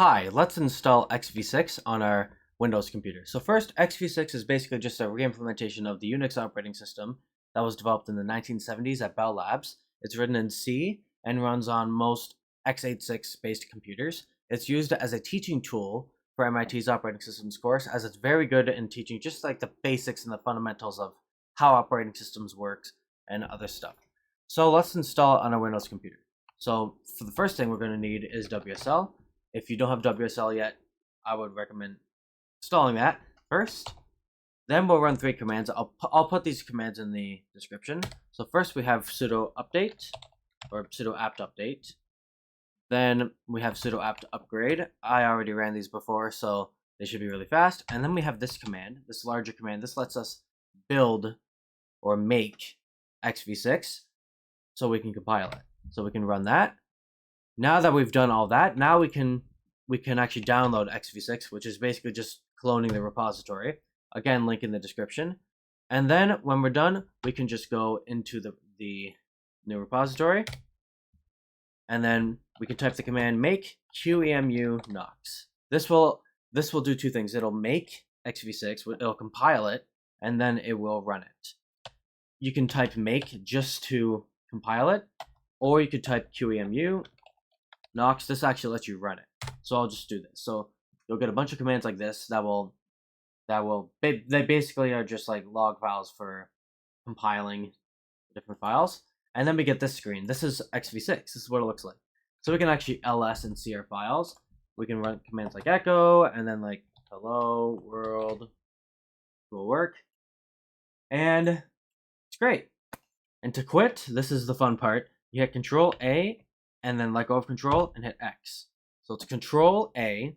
Hi, let's install XV6 on our Windows computer. So first, XV6 is basically just a re-implementation of the Unix operating system that was developed in the 1970s at Bell Labs. It's written in C and runs on most x86 based computers. It's used as a teaching tool for MIT's operating systems course, as it's very good in teaching just like the basics and the fundamentals of how operating systems works and other stuff. So let's install it on our Windows computer. So for the first thing we're going to need is WSL. If you don't have WSL yet, I would recommend installing that first. Then we'll run 3 commands. I'll put these commands in the description. So first we have sudo update or sudo apt update. Then we have sudo apt upgrade. I already ran these before, so they should be really fast. And then we have this command, this larger command. This lets us build or make XV6 so we can compile it. So we can run that. Now that we've done all that, now we can actually download XV6, which is basically just cloning the repository. Again, link in the description. And then when we're done, we can just go into the new repository. And then we can type the command make qemu-nox. This will do 2 things. It'll make XV6, it'll compile it, and then it will run it. You can type make just to compile it, or you could type qemu-nox. This actually lets you run it. So I'll just do this. So you'll get a bunch of commands like this they basically are just like log files for compiling different files. And then we get this screen. This is XV6. This is what it looks like. So we can actually ls and see our files. We can run commands like echo and then like hello world will work. And it's great. And to quit, this is the fun part. You hit Control A and then let go of Control and hit X. So it's Control A,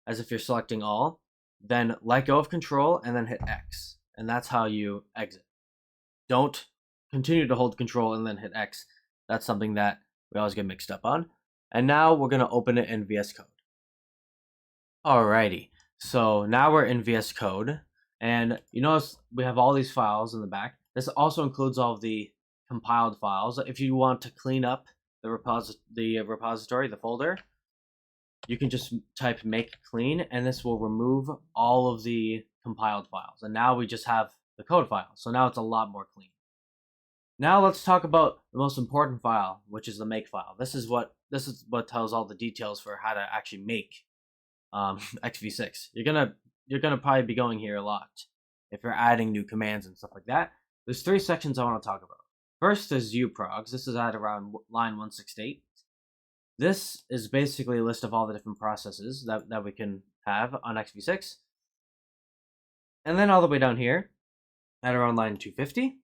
as if you're selecting all, then let go of Control and then hit X. And that's how you exit. Don't continue to hold Control and then hit X. That's something that we always get mixed up on. And now we're going to open it in VS Code. Alrighty, so now we're in VS Code. And you notice we have all these files in the back. This also includes all of the compiled files. If you want to clean up the repository, the folder, you can just type make clean, and this will remove all of the compiled files. And now we just have the code file. So now it's a lot more clean. Now let's talk about the most important file, which is the Makefile. This is what tells all the details for how to actually make XV6. You're gonna probably be going here a lot if you're adding new commands and stuff like that. There's 3 sections I want to talk about. First is uprogs. This is at around line 168. This is basically a list of all the different processes that we can have on XV6. And then all the way down here, at around line 250,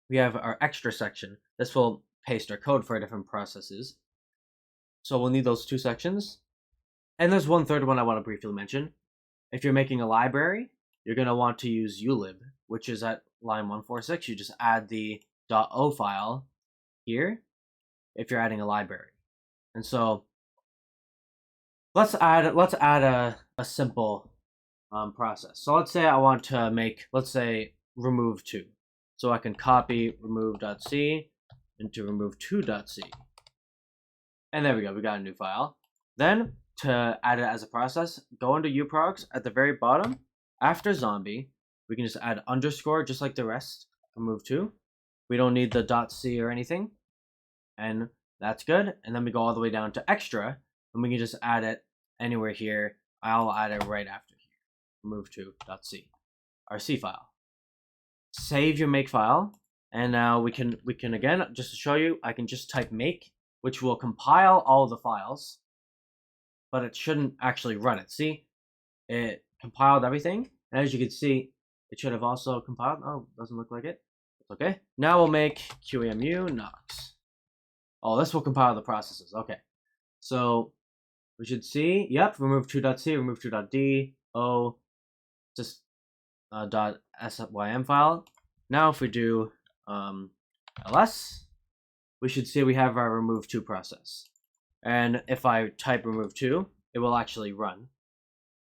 we have our extra section. This will paste our code for our different processes. So we'll need those 2 sections. And there's one third one I want to briefly mention. If you're making a library, you're going to want to use ulib, which is at line 146. You just add the .o file here if you're adding a library. And so let's add a simple process. So let's say I want to make, let's say, remove2. So I can copy remove.c into remove2.c. And there we go, we got a new file. Then to add it as a process, go into uprogs at the very bottom. After zombie, we can just add underscore just like the rest, remove2. We don't need the .c or anything. And that's good. And then we go all the way down to extra, and we can just add it anywhere here. I'll add it right after here. Remove2.c, our C file. Save your make file, and now we can again, just to show you, I can just type make, which will compile all the files, but it shouldn't actually run it. See, it compiled everything, and as you can see, it should have also compiled. Oh, doesn't look like it. It's okay. Now we'll make qemu-nox. Oh, this will compile the processes. Okay, so we should see, yep, remove2.c, remove2.d, o, just .sym file. Now if we do ls, we should see we have our remove2 process. And if I type remove2, it will actually run.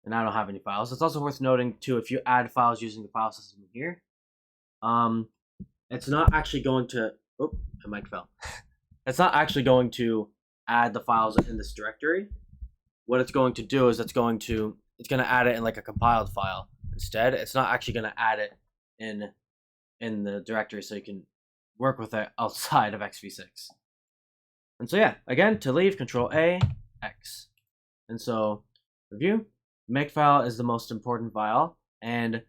And I don't have any files. It's also worth noting too, if you add files using the file system here, it's not actually going to, oh, my mic fell. It's not actually going to add the files in this directory. what it's going to do is it's going to add it in like a compiled file. Instead, it's not actually going to add it in the directory so you can work with it outside of XV6. And so yeah, again, to leave, Control A, X. And so review, Makefile is the most important file, and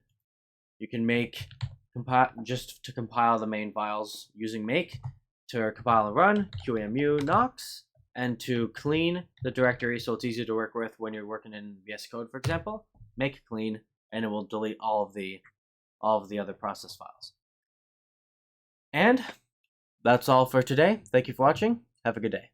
you can make just to compile the main files using make, to compile and run, qemu-nox, and to clean the directory so it's easy to work with when you're working in VS Code, for example, make clean, and it will delete all of the other process files. And that's all for today. Thank you for watching. Have a good day.